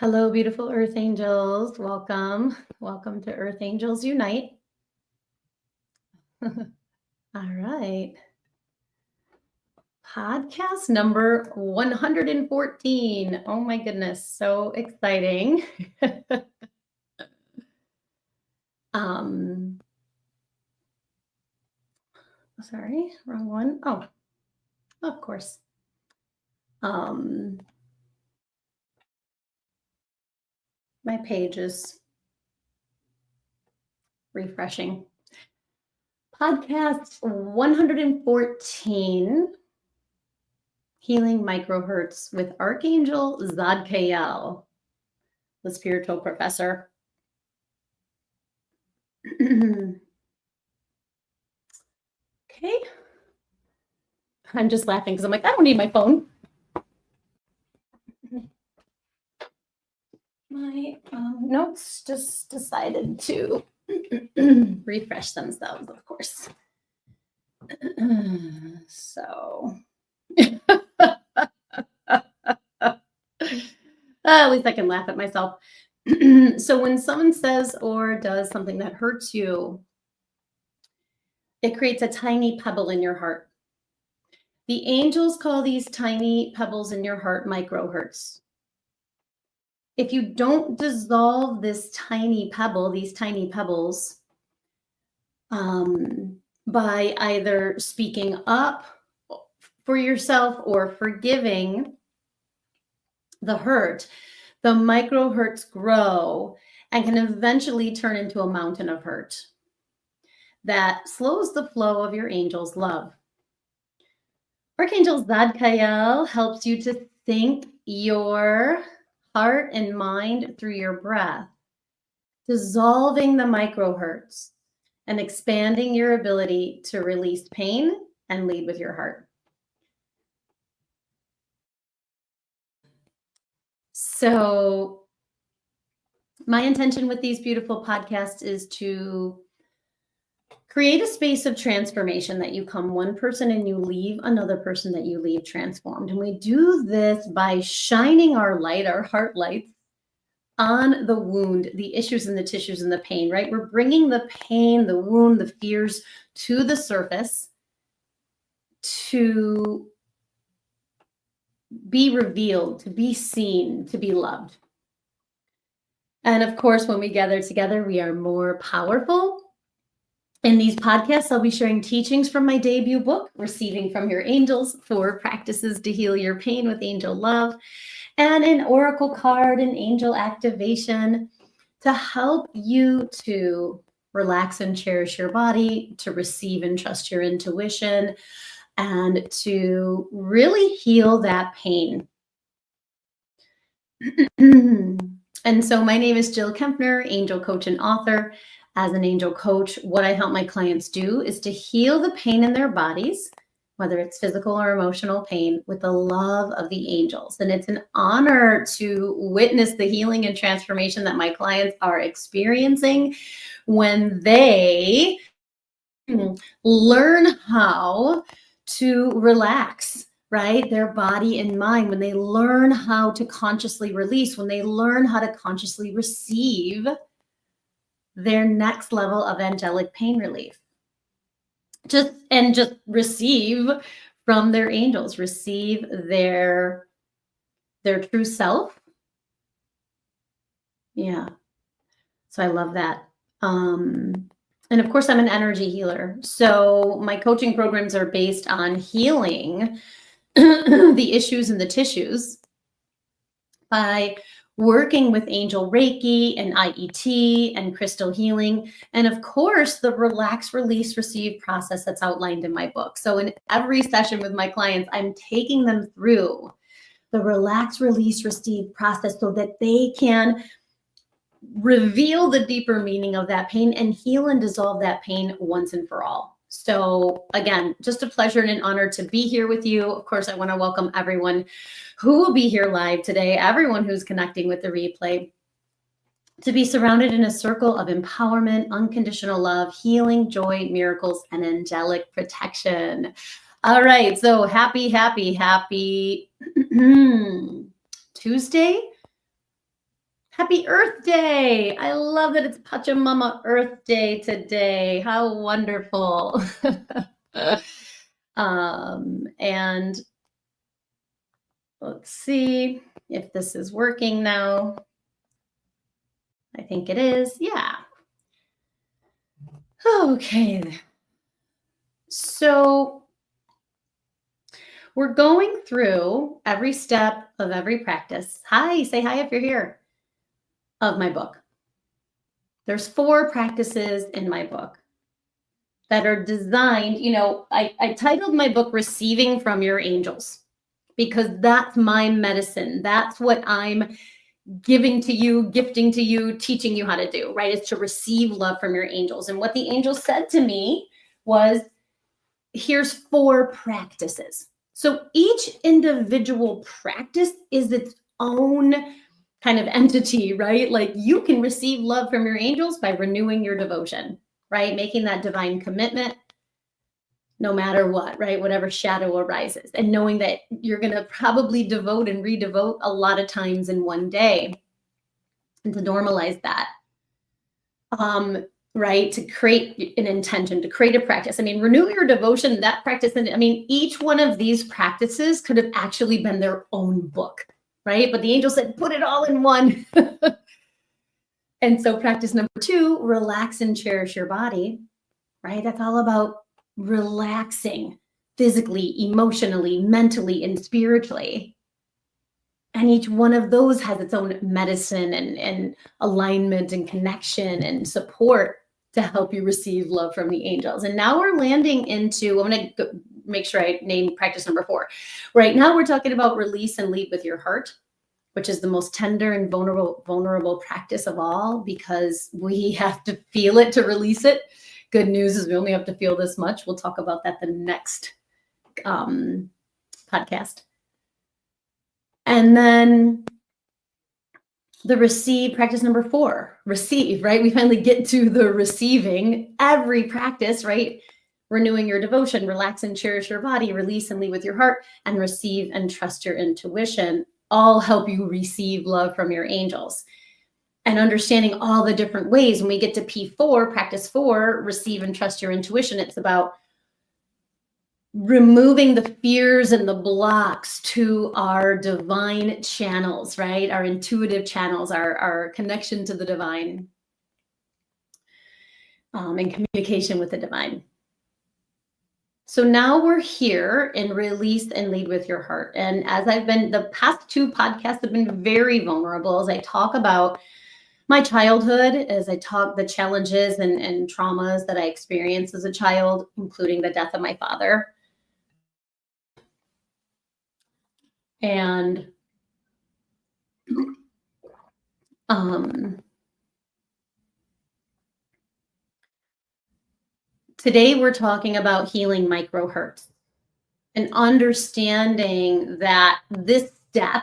Hello, beautiful Earth Angels. Welcome. Welcome to Earth Angels Unite. All right. Podcast number 114. Oh my goodness, so exciting. Sorry, wrong one. Oh, of course. My page is refreshing. Podcast 114, Healing Microhertz with Archangel Zadkiel, the spiritual professor. Okay. I'm just laughing because I'm like, I don't need my phone. My notes just decided to refresh themselves, of course. So at least I can laugh at myself. So when someone says or does something that hurts you, it creates a tiny pebble in your heart. The angels call these tiny pebbles in your heart microhertz. If you don't dissolve this tiny pebble, these tiny pebbles, by either speaking up for yourself or forgiving the hurt, the microhertz grow and can eventually turn into a mountain of hurt that slows the flow of your angel's love. Archangel Zadkiel helps you to think your heart and mind through your breath, dissolving the microhertz and expanding your ability to release pain and lead with your heart. So my intention with these beautiful podcasts is to create a space of transformation that you come one person and you leave another person that you leave transformed. And we do this by shining our light, our heart lights, on the wound, the issues and the tissues and the pain, right? We're bringing the pain, the wound, the fears to the surface to be revealed, to be seen, to be loved. And of course, when we gather together, we are more powerful. In these podcasts, I'll be sharing teachings from my debut book, Receiving from Your Angels, 4 Practices to Heal Your Pain with Angel Love, and an oracle card and angel activation to help you to relax and cherish your body, to receive and trust your intuition, and to really heal that pain. And so my name is Jill Kempner, angel coach and author. As an angel coach, what I help my clients do is to heal the pain in their bodies, whether it's physical or emotional pain, with the love of the angels. And it's an honor to witness the healing and transformation that my clients are experiencing when they learn how to relax, right? Their body and mind, when they learn how to consciously release, when they learn how to consciously receive their next level of angelic pain relief. Just receive from their angels, receive their true self. Yeah. So I love that. And of course, I'm an energy healer. So my coaching programs are based on healing the issues and the tissues by working with angel Reiki and IET and crystal healing. And of course, the relax, release, receive process that's outlined in my book. So in every session with my clients, I'm taking them through the relax, release, receive process so that they can reveal the deeper meaning of that pain and heal and dissolve that pain once and for all. So again, just a pleasure and an honor to be here with you. Of course, I want to welcome everyone who will be here live today, everyone who's connecting with the replay, to be surrounded in a circle of empowerment, unconditional love, healing, joy, miracles, and angelic protection. All right, so happy Tuesday. Happy Earth Day. I love that it's Pachamama Earth Day today. How wonderful. And let's see if this is working now. I think it is. Yeah. Okay. So we're going through every step of every practice. Hi, say hi if you're here. Of my book. There's 4 practices in my book that are designed, I titled my book Receiving from Your Angels because that's my medicine. That's what I'm giving to you, gifting to you, teaching you how to do, right? It's to receive love from your angels. And what the angels said to me was, here's 4 practices. So each individual practice is its own kind of entity, right? Like you can receive love from your angels by renewing your devotion, right? Making that divine commitment no matter what, right? Whatever shadow arises, and knowing that you're going to probably devote and redevote a lot of times in one day, and to normalize that. Right? To create an intention, to create a practice. I mean, renew your devotion, that practice. And I mean, each one of these practices could have actually been their own book, right? But the angel said, put it all in one. And so practice number 2, relax and cherish your body, right? That's all about relaxing physically, emotionally, mentally, and spiritually. And each one of those has its own medicine and alignment and connection and support to help you receive love from the angels. And now we're landing into, I'm going to make sure I name practice number 4. Right now we're talking about release and lead with your heart, which is the most tender and vulnerable practice of all, because we have to feel it to release it. Good news is we only have to feel this much. We'll talk about that the next podcast. And then the receive, practice number 4, receive, right? We finally get to the receiving every practice, right? Renewing your devotion, relax and cherish your body, release and lead with your heart, and receive and trust your intuition, all help you receive love from your angels. And understanding all the different ways, when we get to P4, practice 4, receive and trust your intuition, it's about removing the fears and the blocks to our divine channels, right? Our intuitive channels, our connection to the divine, and communication with the divine. So now we're here in release and lead with your heart. And as the past 2 podcasts have been very vulnerable as I talk about my childhood, as I talk the challenges and traumas that I experienced as a child, including the death of my father. And today we're talking about healing microhertz and understanding that this step,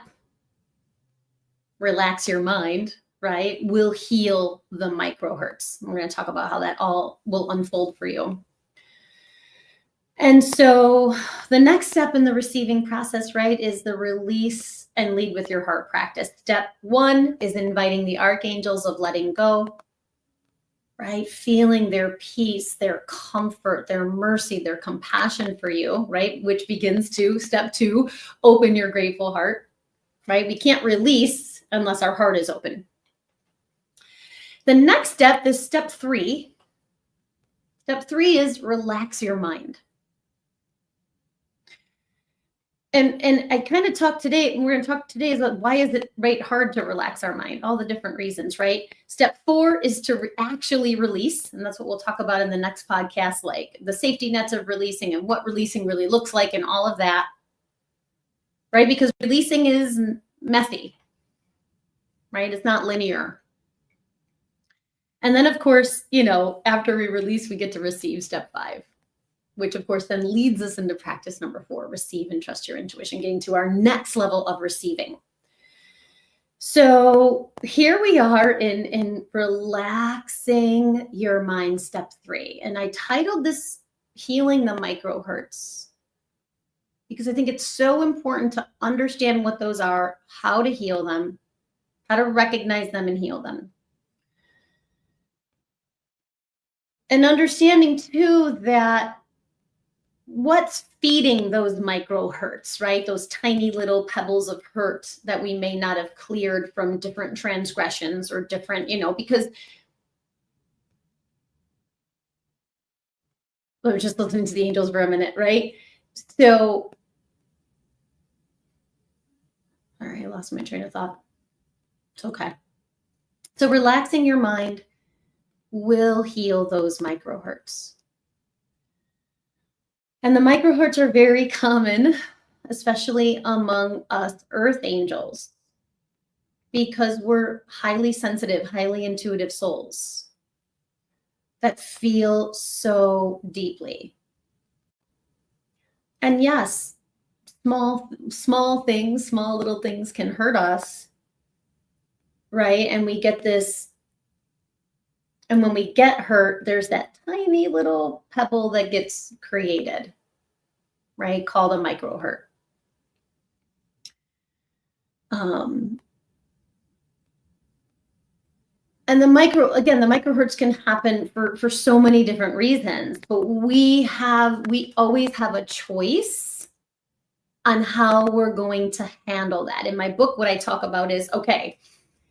relax your mind, right, will heal the microhertz. We're going to talk about how that all will unfold for you. And so the next step in the receiving process, right, is the release and lead with your heart practice. Step 1 is inviting the archangels of letting go, right? Feeling their peace, their comfort, their mercy, their compassion for you, right? Which begins to, step 2, open your grateful heart, right? We can't release unless our heart is open. The next step is step 3. Step 3 is relax your mind. And I kind of talked today, and we're going to talk today about why is it right hard to relax our mind, all the different reasons, right? Step 4 is to actually release, and that's what we'll talk about in the next podcast, like the safety nets of releasing and what releasing really looks like and all of that, right? Because releasing is messy, right? It's not linear. And then, of course, after we release, we get to receive step 5. Which of course then leads us into practice number 4, receive and trust your intuition, getting to our next level of receiving. So here we are in relaxing your mind, step 3. And I titled this Healing the Microhertz because I think it's so important to understand what those are, how to heal them, how to recognize them and heal them. And understanding too that what's feeding those micro hurts, right? Those tiny little pebbles of hurt that we may not have cleared from different transgressions or different, because I was just listening to the angels for a minute, right? So, all right, I lost my train of thought. It's okay. So relaxing your mind will heal those micro hurts. And the micro hurts are very common, especially among us earth angels, because we're highly sensitive, highly intuitive souls that feel so deeply. And yes, small little things can hurt us, right? And we get this, and when we get hurt, there's that tiny little pebble that gets created, right? Called a micro hurt. And the micro hurts can happen for so many different reasons, but we always have a choice on how we're going to handle that. In my book, what I talk about is, okay,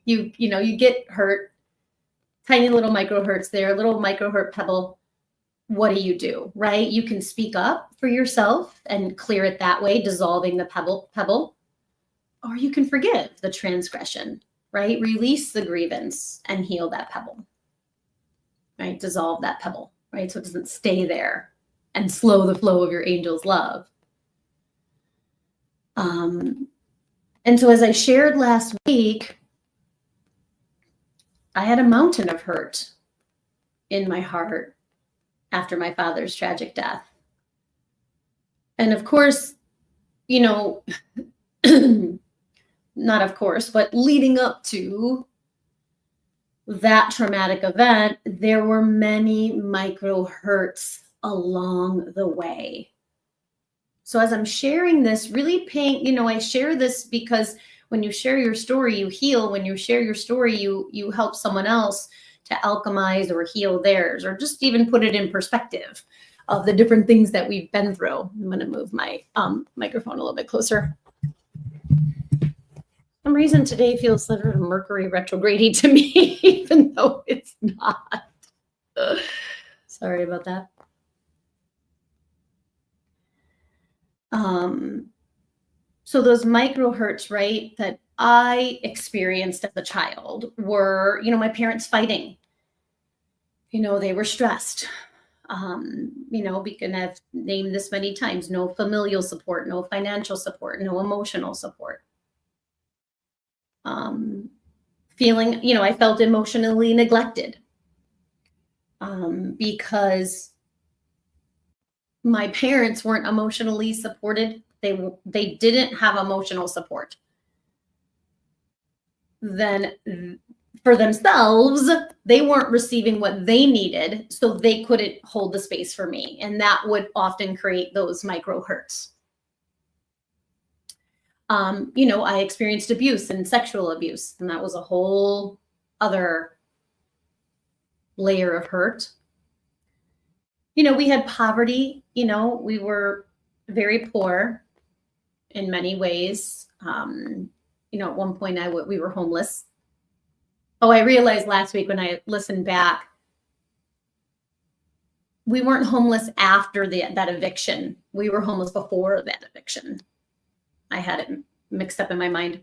you get hurt, tiny little micro hurts there, a little micro hurt pebble. What do? Right? You can speak up for yourself and clear it that way, dissolving the pebble, or you can forgive the transgression, right? Release the grievance and heal that pebble, right? Dissolve that pebble, right? So it doesn't stay there and slow the flow of your angel's love. And so as I shared last week, I had a mountain of hurt in my heart after my father's tragic death. And of course, not of course, but leading up to that traumatic event, there were many micro hurts along the way. So as I'm sharing this, really I share this because when you share your story, you heal. When you share your story, you help someone else to alchemize or heal theirs, or just even put it in perspective of the different things that we've been through. I'm going to move my microphone a little bit closer. For some reason today feels sort of Mercury retrograde to me, even though it's not. Sorry about that. So those micro hurts, right, that I experienced as a child were, my parents fighting. They were stressed. I've named this many times, no familial support, no financial support, no emotional support. Feeling, I felt emotionally neglected because my parents weren't emotionally supported. They didn't have emotional support. Then for themselves, they weren't receiving what they needed, so they couldn't hold the space for me. And that would often create those micro hurts. I experienced abuse and sexual abuse, and that was a whole other layer of hurt. We had poverty, we were very poor in many ways. At one point we were homeless. Oh, I realized last week when I listened back, we weren't homeless after that eviction. We were homeless before that eviction. I had it mixed up in my mind.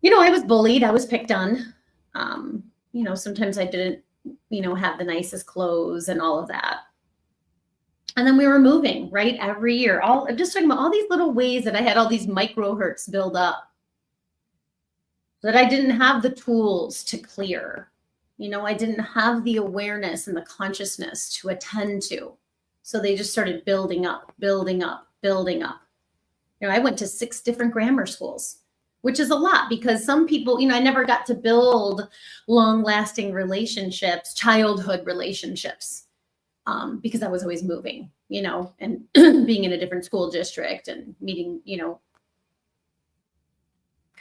I was bullied. I was picked on. Sometimes I didn't, have the nicest clothes and all of that. And then we were moving, right? Every year. I'm just talking about all these little ways that I had all these micro hurts build up that I didn't have the tools to clear. I didn't have the awareness and the consciousness to attend to. So they just started building up. I went to 6 different grammar schools, which is a lot because some people, I never got to build long-lasting relationships, childhood relationships, because I was always moving, and being in a different school district and meeting,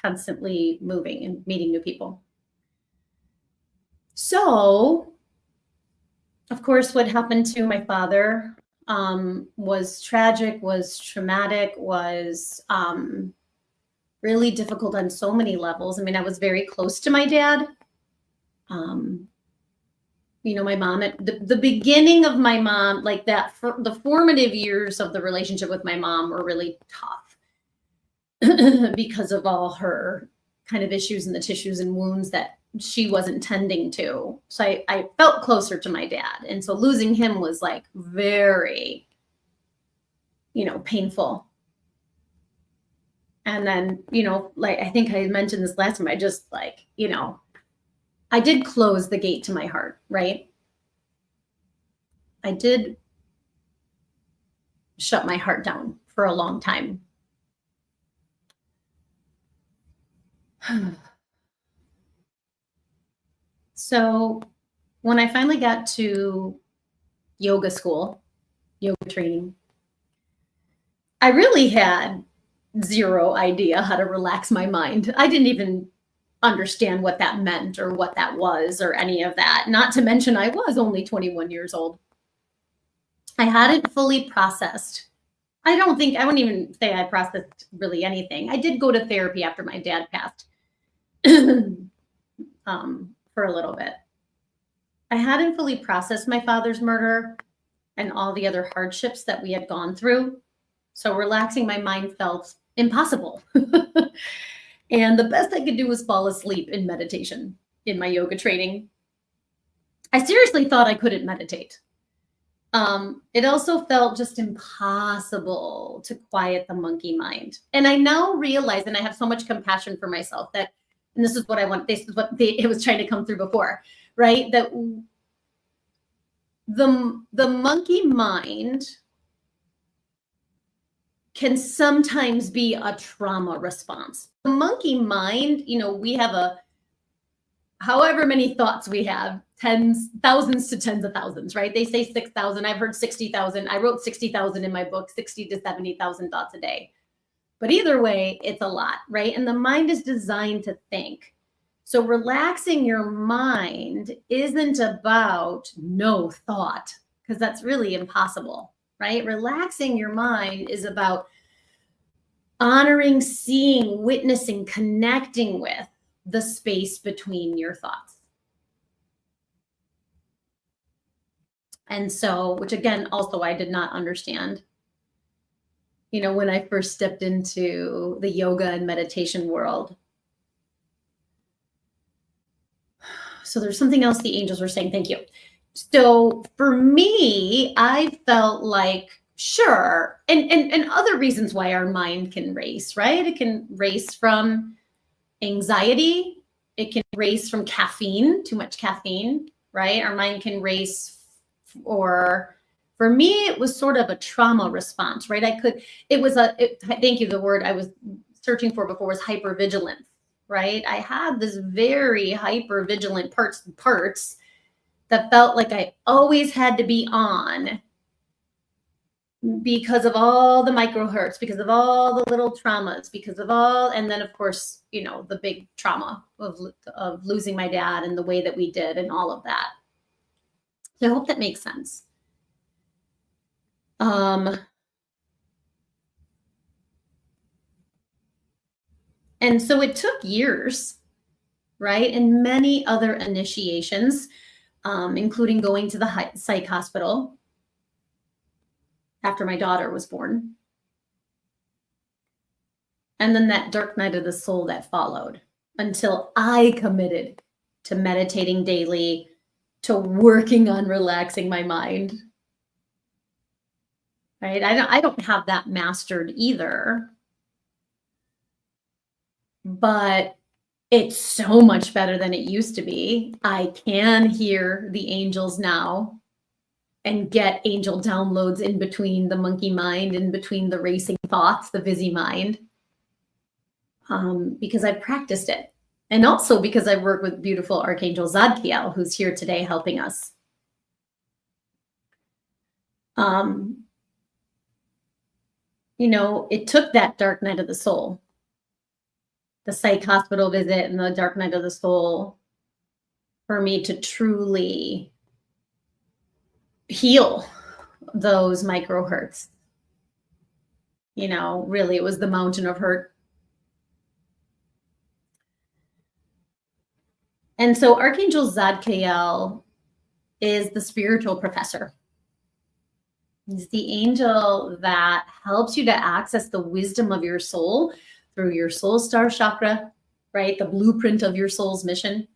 constantly moving and meeting new people. So, of course, what happened to my father was tragic, was traumatic, was really difficult on so many levels. I mean, I was very close to my dad. Um, my mom at the beginning of my mom, like that, for the formative years of the relationship with my mom were really tough because of all her kind of issues and the tissues and wounds that she wasn't tending to. So I felt closer to my dad. And so losing him was like very, painful. And then, like I think I mentioned this last time, I just like, I did close the gate to my heart, right? I did shut my heart down for a long time. So when I finally got to yoga school, yoga training, I really had zero idea how to relax my mind. I didn't even understand what that meant or what that was or any of that. Not to mention, I was only 21 years old. I hadn't fully processed. I wouldn't even say I processed really anything. I did go to therapy after my dad passed for a little bit. I hadn't fully processed my father's murder and all the other hardships that we had gone through. So relaxing my mind felt impossible. And the best I could do was fall asleep in meditation in my yoga training. I seriously thought I couldn't meditate. It also felt just impossible to quiet the monkey mind. And I now realize, and I have so much compassion for myself that, and this is what I want, this is what it was trying to come through before, right? That the monkey mind can sometimes be a trauma response. The monkey mind, we have however many thoughts we have, thousands to tens of thousands, right? They say 6,000. I've heard 60,000. I wrote 60,000 in my book, 60 to 70,000 thoughts a day. But either way, it's a lot, right? And the mind is designed to think. So relaxing your mind isn't about no thought, because that's really impossible, right? Relaxing your mind is about honoring, seeing, witnessing, connecting with the space between your thoughts. And so, which again, also I did not understand, when I first stepped into the yoga and meditation world. So there's something else the angels were saying. Thank you. So for me, I felt like, sure. And other reasons why our mind can race, right? It can race from anxiety. It can race from caffeine, too much caffeine, right? Our mind can race, or for me, it was sort of a trauma response, right? Thank you. The word I was searching for before was hypervigilance, right? I had this very hypervigilant parts that felt like I always had to be on because of all the micro hurts, because of all the little traumas, and then of course, the big trauma of losing my dad and the way that we did and all of that. So I hope that makes sense. And so it took years, right? And many other initiations, including going to the psych hospital after my daughter was born. And then that dark night of the soul that followed, until I committed to meditating daily, to working on relaxing my mind. Right? I don't have that mastered either. But it's so much better than it used to be. I can hear the angels now and get angel downloads in between the monkey mind, in between the racing thoughts, the busy mind, because I've practiced it. And also because I work with beautiful Archangel Zadkiel, who's here today helping us. It took that dark night of the soul the psych hospital visit and the dark night of the soul for me to truly heal those micro hurts. Really, it was the mountain of hurt. And so Archangel Zadkiel is the spiritual professor. He's the angel that helps you to access the wisdom of your soul through your soul star chakra, right? The blueprint of your soul's mission.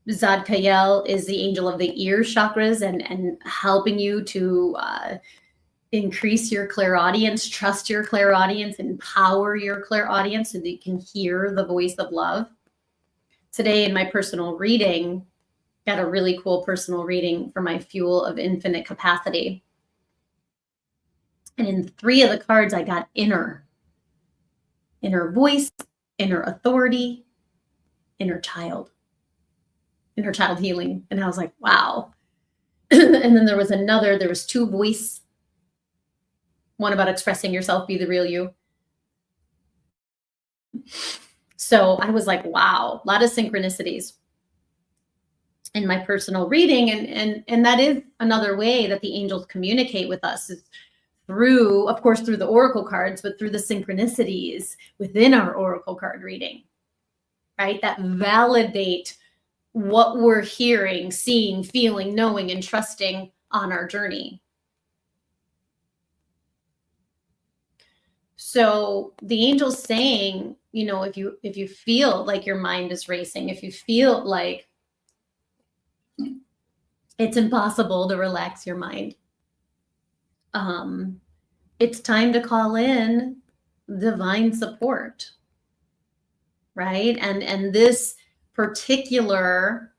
Zadkiel is the angel of the ear chakras and helping you to increase your clairaudience, trust your clairaudience, empower your clairaudience so that you can hear the voice of love. Today in my personal reading, got a really cool personal reading for my Fuel of Infinite Capacity. And in 3 of the cards, I got inner voice, inner authority, inner child healing. And I was like, wow. And then there was 2 voice, one about expressing yourself, be the real you. So I was like, wow, a lot of synchronicities in my personal reading. And that is another way that the angels communicate with us, is through, of course, through the oracle cards, but through the synchronicities within our oracle card reading, right? That validate what we're hearing, seeing, feeling, knowing, and trusting on our journey. So the angel's saying, if you feel like your mind is racing, if you feel like it's impossible to relax your mind, it's time to call in divine support, right? And this particular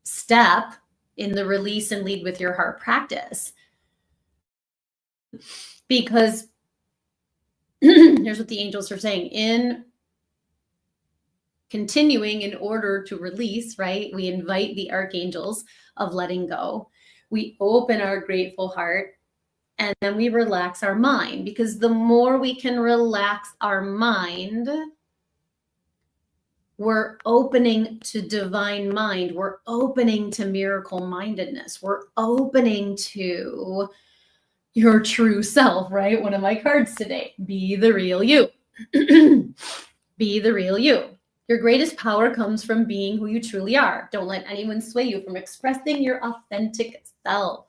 step in the release and lead with your heart practice, because here's what the angels are saying: in continuing, in order to release, right, we invite the archangels of letting go. We open our grateful heart, and then we relax our mind, because the more we can relax our mind, we're opening to divine mind. We're opening to miracle mindedness. We're opening to your true self, right? One of my cards today, be the real you. Be the real you. Your greatest power comes from being who you truly are. Don't let anyone sway you from expressing your authentic self,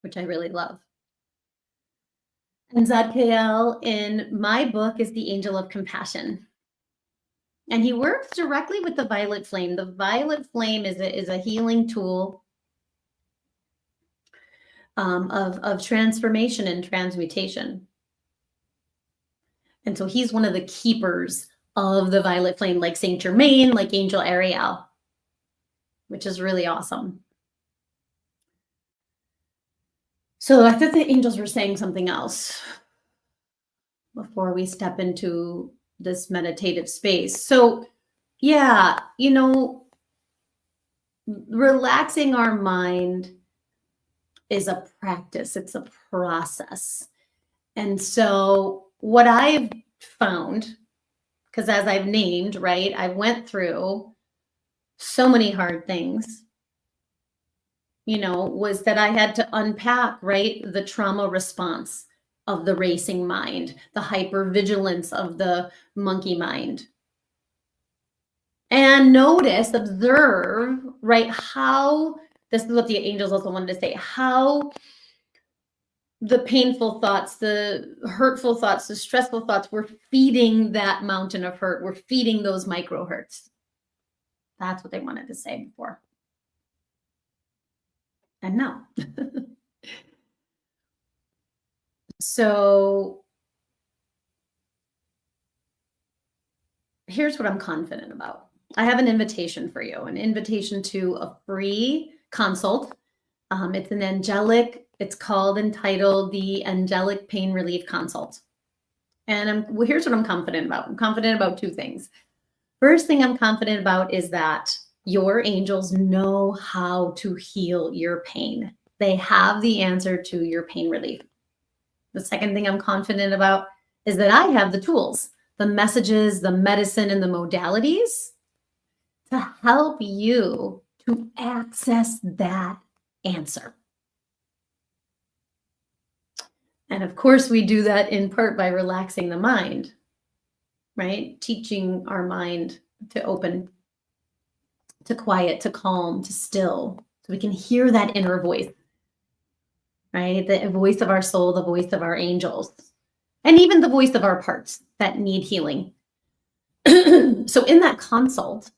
which I really love. And Zadkiel in my book is the angel of compassion. And he works directly with the violet flame. The violet flame is a healing tool of transformation and transmutation. And so he's one of the keepers of the violet flame, like Saint Germain, like Angel Ariel, which is really awesome. So I thought the angels were saying something else before we step into this meditative space. So yeah, relaxing our mind is a practice. It's a process. And so what I've found, because as I've named, right, I went through so many hard things, was that I had to unpack, right, the trauma response of the racing mind, the hypervigilance of the monkey mind. And observe, right, how, this is what the angels also wanted to say, how the painful thoughts, the hurtful thoughts, the stressful thoughts were feeding that mountain of hurt. We're feeding those micro hurts. That's what they wanted to say before. And no. So here's what I'm confident about. I have an invitation for you, an invitation to a free consult. It's entitled the Angelic Pain Relief Consult. And here's what I'm confident about. I'm confident about 2 things. First thing I'm confident about is that your angels know how to heal your pain. They have the answer to your pain relief. The second thing I'm confident about is that I have the tools, the messages, the medicine, and the modalities to help you to access that answer. And of course, we do that in part by relaxing the mind, right? Teaching our mind to open, to quiet, to calm, to still, so we can hear that inner voice, right? The voice of our soul, the voice of our angels, and even the voice of our parts that need healing. So in that consult,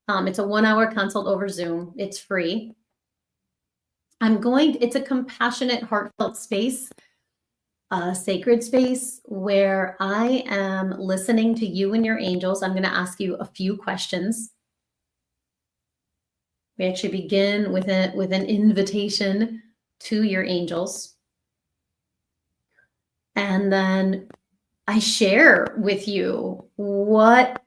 it's a 1-hour consult over Zoom. It's free. It's a compassionate, heartfelt space, a sacred space where I am listening to you and your angels. I'm going to ask you a few questions. We actually begin with an invitation to your angels. And then I share with you what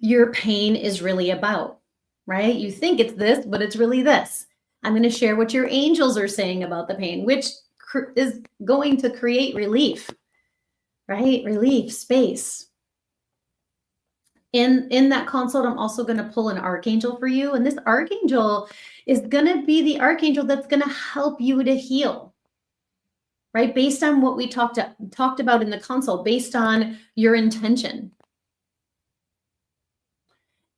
your pain is really about, right? You think it's this, but it's really this. I'm going to share what your angels are saying about the pain, which is going to create relief, right? Relief, space. In that consult, I'm also going to pull an archangel for you. And this archangel is going to be the archangel that's going to help you to heal, right? Based on what we talked about in the consult, based on your intention.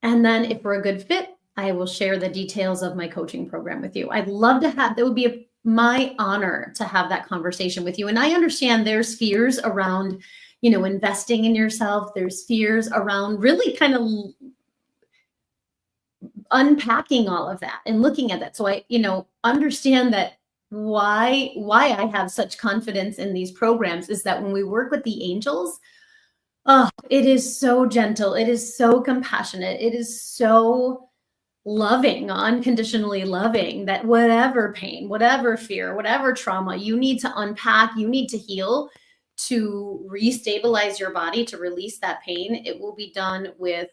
And then if we're a good fit, I will share the details of my coaching program with you. I'd love to have, that would be my honor to have that conversation with you. And I understand there's fears around, investing in yourself. There's fears around really kind of unpacking all of that and looking at that. So I, understand that why I have such confidence in these programs is that when we work with the angels, oh, it is so gentle. It is so compassionate. It is so loving, unconditionally loving, that whatever pain, whatever fear, whatever trauma you need to unpack, you need to heal to restabilize your body, to release that pain, it will be done with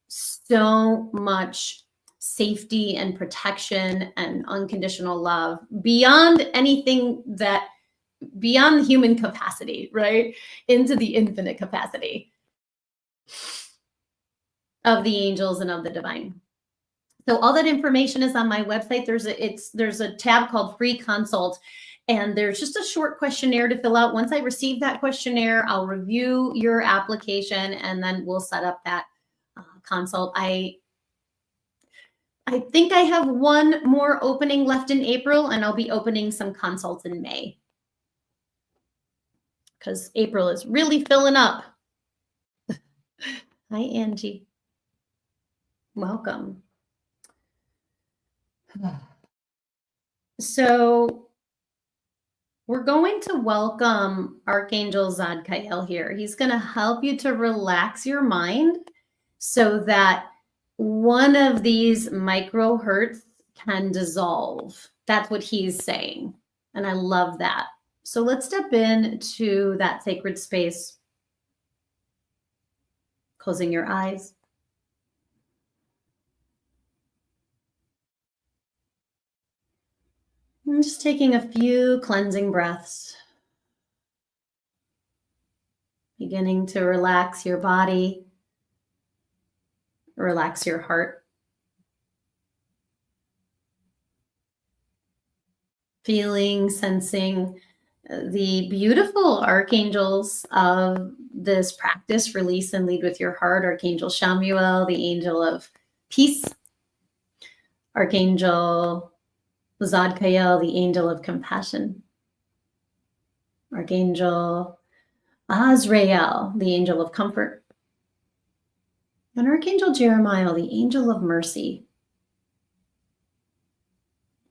so much safety and protection and unconditional love beyond beyond human capacity, right? Into the infinite capacity of the angels and of the divine. So all that information is on my website. There's a tab called Free Consult, and there's just a short questionnaire to fill out. Once I receive that questionnaire, I'll review your application, and then we'll set up that consult. I think I have one more opening left in April, and I'll be opening some consults in May, because April is really filling up. Hi, Angie. Welcome. So we're going to welcome Archangel Zadkiel here. He's going to help you to relax your mind so that one of these micro hurts can dissolve. That's what he's saying. And I love that. So let's step into that sacred space. Closing your eyes. And just taking a few cleansing breaths. Beginning to relax your body, relax your heart. Feeling, sensing the beautiful archangels of this practice, release and lead with your heart. Archangel Shamuel, the angel of peace. Archangel Zadkiel, the angel of compassion. Archangel Azrael, the angel of comfort. And Archangel Jeremiah, the angel of mercy.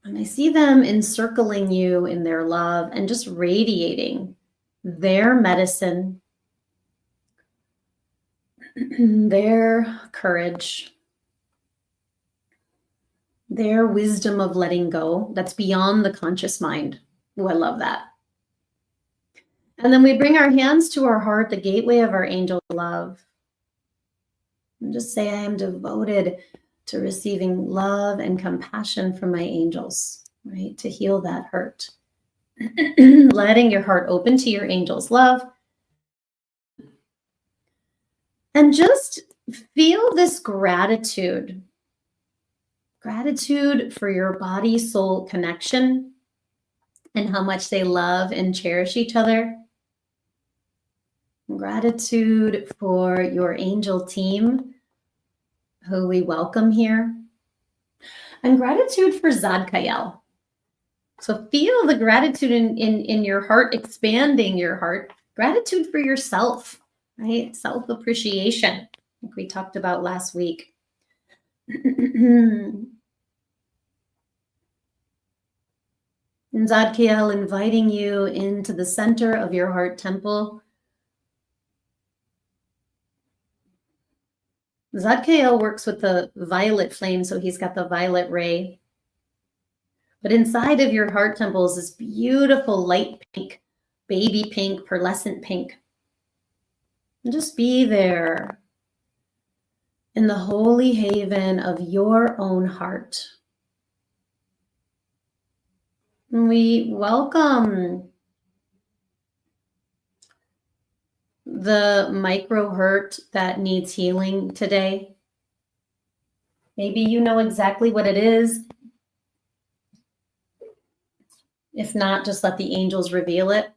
And I see them encircling you in their love and just radiating their medicine, their courage, their wisdom of letting go that's beyond the conscious mind. Oh, I love that. And then we bring our hands to our heart, the gateway of our angel love. And just say, I am devoted to receiving love and compassion from my angels, right? To heal that hurt. letting your heart open to your angel's love. And just feel this gratitude. Gratitude for your body-soul connection and how much they love and cherish each other. Gratitude for your angel team, who we welcome here. And gratitude for Zadkiel. So feel the gratitude in your heart, expanding your heart. Gratitude for yourself, right? Self-appreciation, like we talked about last week. And Zadkiel inviting you into the center of your heart temple. Zadkiel works with the violet flame, so he's got the violet ray. But inside of your heart temple is this beautiful light pink, baby pink, pearlescent pink. And just be there in the holy haven of your own heart. And we welcome the micro hurt that needs healing today. Maybe you know exactly what it is. If not, just let the angels reveal it.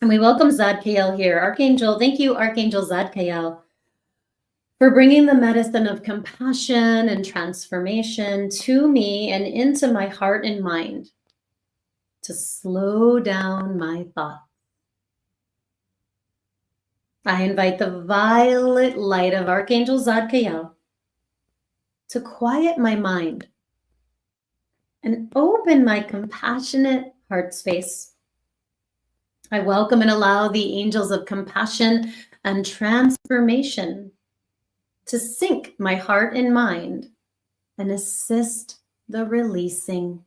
And we welcome Zadkiel here. Archangel, thank you, Archangel Zadkiel, for bringing the medicine of compassion and transformation to me and into my heart and mind to slow down my thoughts. I invite the violet light of Archangel Zadkiel to quiet my mind and open my compassionate heart space. I welcome and allow the angels of compassion and transformation to sync my heart and mind and assist the releasing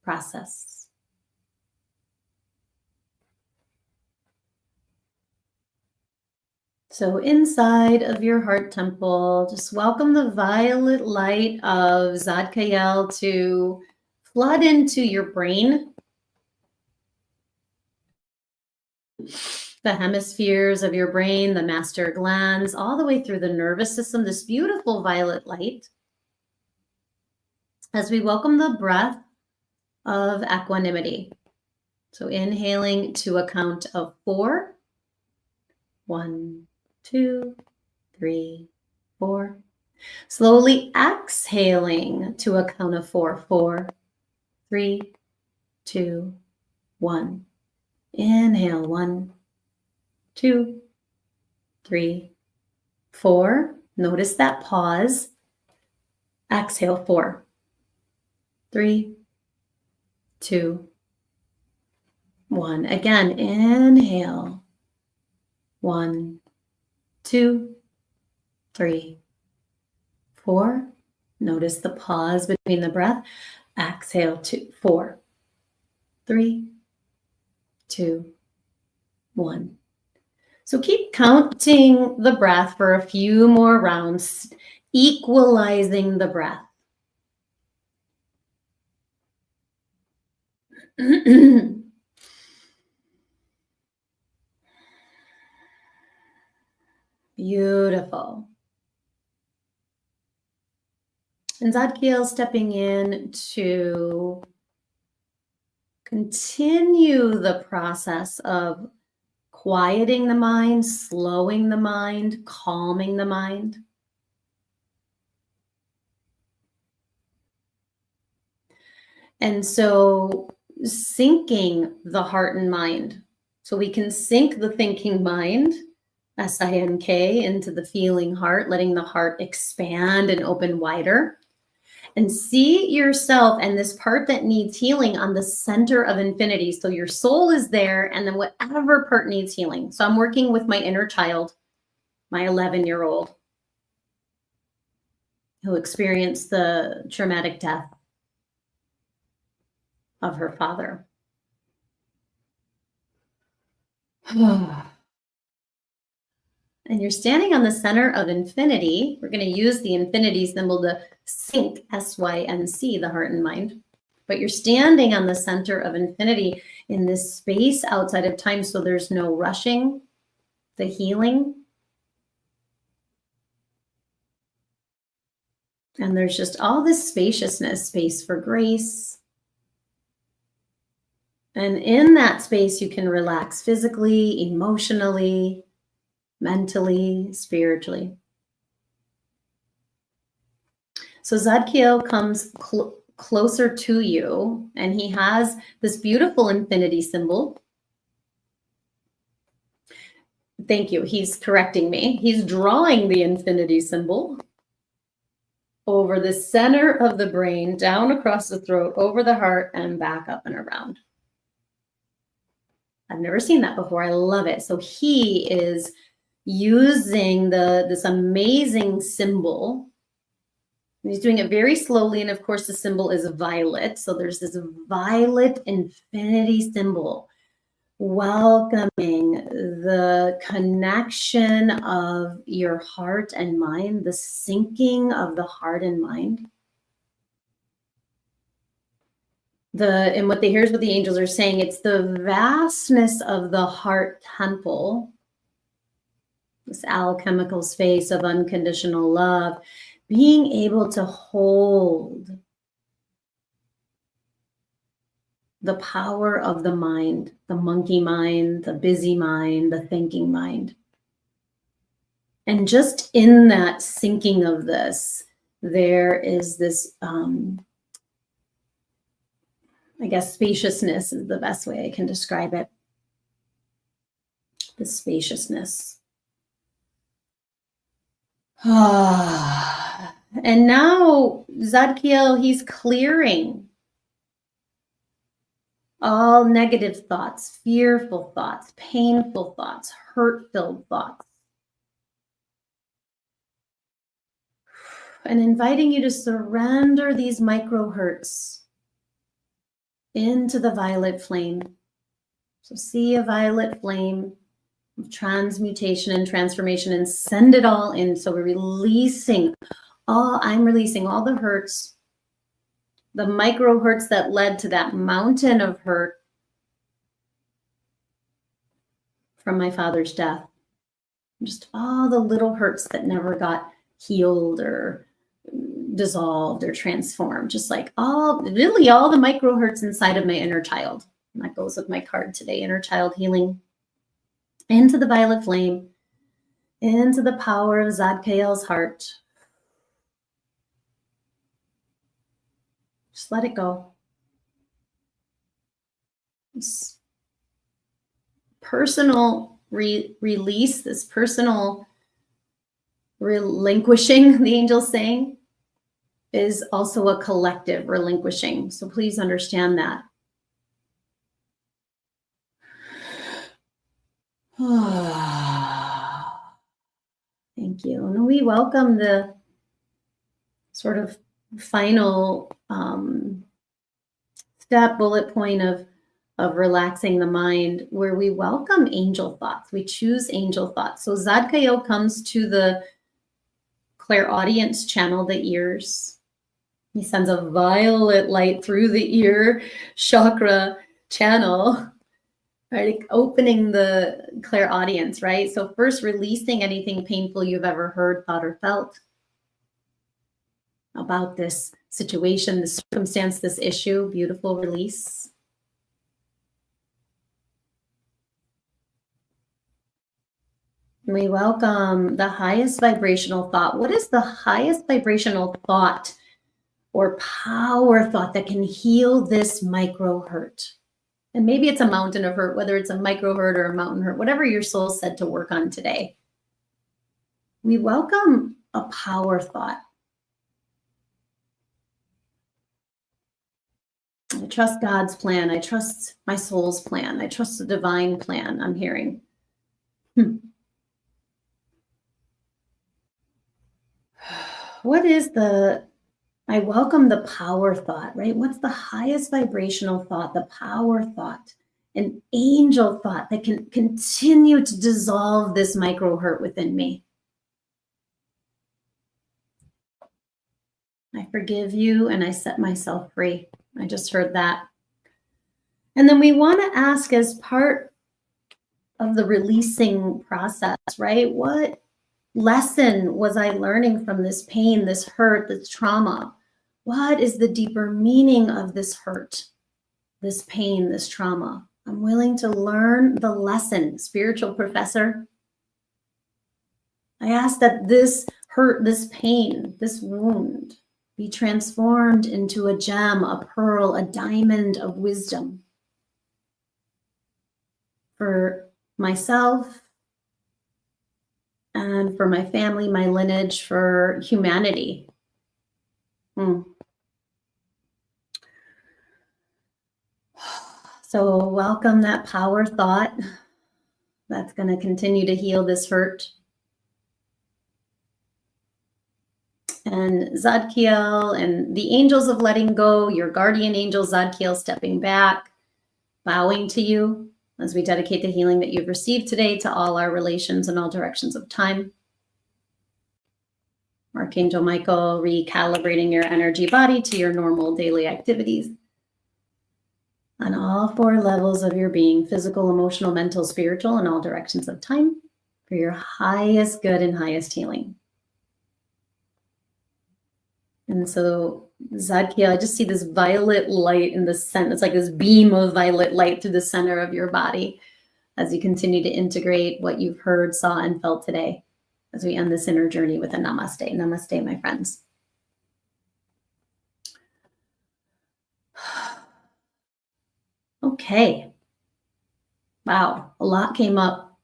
process. So inside of your heart temple, just welcome the violet light of Zadkiel to flood into your brain, the hemispheres of your brain, the master glands, all the way through the nervous system, this beautiful violet light. As we welcome the breath of equanimity. So inhaling to a count of 4. 1, 2, 3, 4. Slowly exhaling to a count of 4. 4, 3, 2, 1. Inhale 1, 2, 3, 4. Notice that pause. Exhale 4, 3, 2, 1. Again, inhale 1, 2, 3, 4. Notice the pause between the breath. Exhale 2, 4, 3, 2, 1. So keep counting the breath for a few more rounds, equalizing the breath. Beautiful. And Zadkiel stepping in to continue the process of quieting the mind, slowing the mind, calming the mind. And so syncing the heart and mind. So we can sync the thinking mind, S-I-N-K, into the feeling heart, letting the heart expand and open wider. And see yourself and this part that needs healing on the center of infinity. So your soul is there, and then whatever part needs healing. So I'm working with my inner child, my 11-year-old, who experienced the traumatic death of her father. And you're standing on the center of infinity. We're going to use the infinity symbol to sync, S-Y-N-C, the heart and mind. But you're standing on the center of infinity in this space outside of time, so there's no rushing the healing. And there's just all this spaciousness, space for grace. And in that space, you can relax physically, emotionally, mentally, spiritually. So Zadkiel comes closer to you, and he has this beautiful infinity symbol. Thank you. He's correcting me. He's drawing the infinity symbol over the center of the brain, down across the throat, over the heart, and back up and around. I've never seen that before. I love it. So he is using this amazing symbol. He's doing it very slowly. And of course, the symbol is violet. So there's this violet infinity symbol welcoming the connection of your heart and mind, the syncing of the heart and mind. And what here's what the angels are saying. It's the vastness of the heart temple, this alchemical space of unconditional love, being able to hold the power of the mind, the monkey mind, the busy mind, the thinking mind. And just in that syncing of this, there is this, I guess spaciousness is the best way I can describe it. The spaciousness. And now Zadkiel, he's clearing all negative thoughts, fearful thoughts, painful thoughts, hurt-filled thoughts. And inviting you to surrender these micro hurts into the violet flame. So see a violet flame of transmutation and transformation and send it all in. So we're I'm releasing all the hurts, the micro hurts that led to that mountain of hurt from my father's death. Just all the little hurts that never got healed or dissolved or transformed. Just like all the micro hurts inside of my inner child. And that goes with my card today, inner child healing. Into the violet flame, into the power of Zadkiel's heart. Just let it go. This personal release, this personal relinquishing, the angel's saying, is also a collective relinquishing. So please understand that. Thank you. And we welcome the sort of final step, bullet point of relaxing the mind, where we welcome angel thoughts. We choose angel thoughts. So Zadkiel comes to the clairaudience channel, the ears. He sends a violet light through the ear chakra channel, right? Opening the clairaudience, right? So first releasing anything painful you've ever heard, thought, or felt about this situation, this circumstance, this issue. Beautiful release. We welcome the highest vibrational thought. What is the highest vibrational thought or power thought that can heal this micro hurt? And maybe it's a mountain of hurt, whether it's a micro hurt or a mountain hurt, whatever your soul said to work on today. We welcome a power thought. I trust God's plan. I trust my soul's plan. I trust the divine plan, I'm hearing. What is I welcome the power thought, right? What's the highest vibrational thought? The power thought, an angel thought that can continue to dissolve this micro hurt within me. I forgive you and I set myself free. I just heard that. And then we want to ask, as part of the releasing process, right? What lesson was I learning from this pain, this hurt, this trauma? What is the deeper meaning of this hurt, this pain, this trauma? I'm willing to learn the lesson. Spiritual professor, I ask that this hurt, this pain, this wound be transformed into a gem, a pearl, a diamond of wisdom for myself and for my family, my lineage, for humanity. So welcome that power thought that's going to continue to heal this hurt. And Zadkiel and the angels of letting go, your guardian angel Zadkiel stepping back, bowing to you as we dedicate the healing that you've received today to all our relations in all directions of time. Archangel Michael recalibrating your energy body to your normal daily activities on all 4 levels of your being, physical, emotional, mental, spiritual, in all directions of time, for your highest good and highest healing. And so Zadkiel, I just see this violet light in the center. It's like this beam of violet light through the center of your body as you continue to integrate what you've heard, saw, and felt today as we end this inner journey with a namaste. Namaste, my friends. Okay. Wow, a lot came up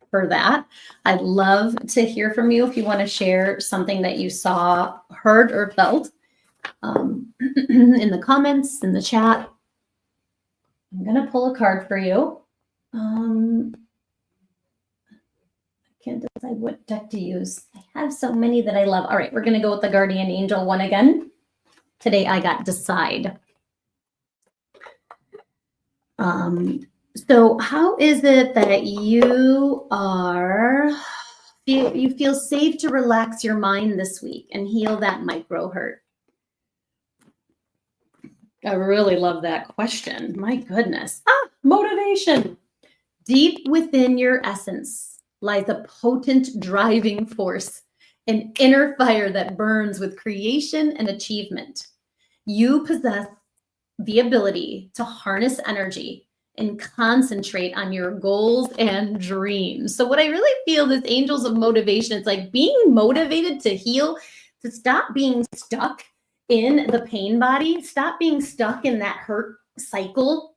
for that. I'd love to hear from you if you want to share something that you saw, heard, or felt in the comments, in the chat. I'm going to pull a card for you. I can't decide what deck to use. I have so many that I love. All right, we're going to go with the Guardian Angel one again. Today I got Decide. So how is it that you feel safe to relax your mind this week and heal that micro hurt? I really love that question. My goodness. Motivation. Deep within your essence lies a potent driving force, an inner fire that burns with creation and achievement. You possess the ability to harness energy and concentrate on your goals and dreams. So what I really feel is angels of motivation, it's like being motivated to heal, to stop being stuck in the pain body, stop being stuck in that hurt cycle,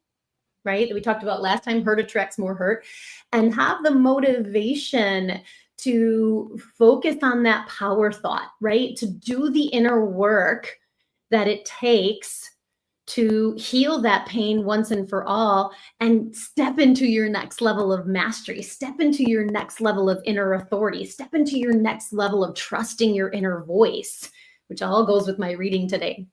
right? That we talked about last time, hurt attracts more hurt, and have the motivation to focus on that power thought, right? To do the inner work that it takes to heal that pain once and for all and step into your next level of mastery, step into your next level of inner authority, step into your next level of trusting your inner voice, which all goes with my reading today.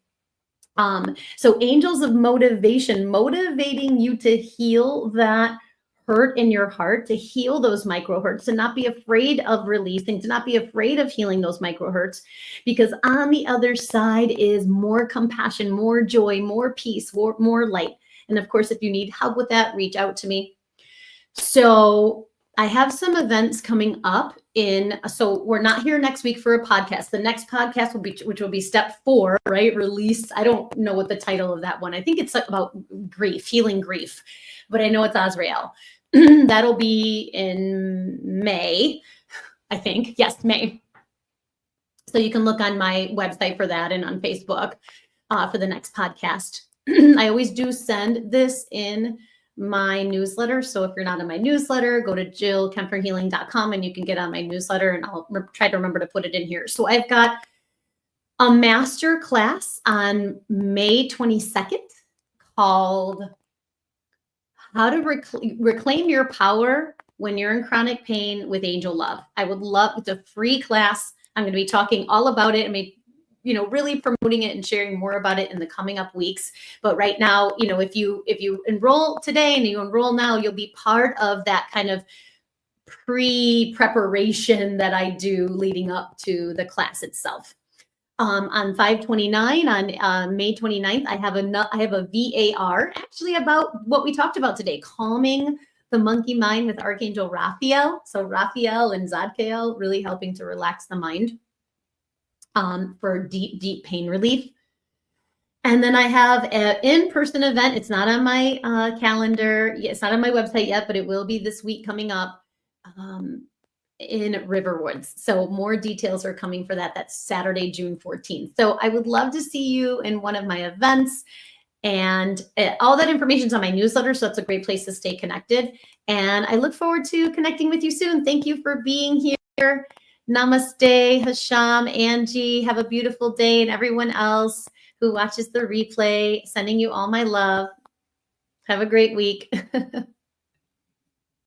So angels of motivation, motivating you to heal that hurt in your heart, to heal those micro hurts, to not be afraid of releasing, to not be afraid of healing those micro hurts, because on the other side is more compassion, more joy, more peace, more light. And of course, if you need help with that, reach out to me. So I have some events coming up so we're not here next week for a podcast. The next podcast which will be step 4, right? Release. I don't know what the title of that one. I think it's about grief, healing grief, but I know it's Azrael. That'll be in May, I think. Yes, May. So you can look on my website for that and on Facebook for the next podcast. I always do send this in my newsletter. So if you're not in my newsletter, go to jillkemperhealing.com and you can get on my newsletter, and I'll try to remember to put it in here. So I've got a master class on May 22nd called How to Reclaim Your Power When You're in Chronic Pain with Angel Love. I would love, it's a free class. I'm going to be talking all about it. Really promoting it and sharing more about it in the coming up weeks. But right now, if you enroll today and you enroll now, you'll be part of that kind of pre-preparation that I do leading up to the class itself. On 5/29, on May 29th, I have a VAR actually about what we talked about today, calming the monkey mind with Archangel Raphael. So Raphael and Zadkiel really helping to relax the mind for deep, deep pain relief. And then I have an in-person event. It's not on my calendar. It's not on my website yet, but it will be this week coming up. In Riverwoods. So more details are coming for that. That's Saturday, June 14th. So I would love to see you in one of my events. And all that information is on my newsletter. So that's a great place to stay connected. And I look forward to connecting with you soon. Thank you for being here. Namaste, Hasham, Angie. Have a beautiful day. And everyone else who watches the replay, sending you all my love. Have a great week.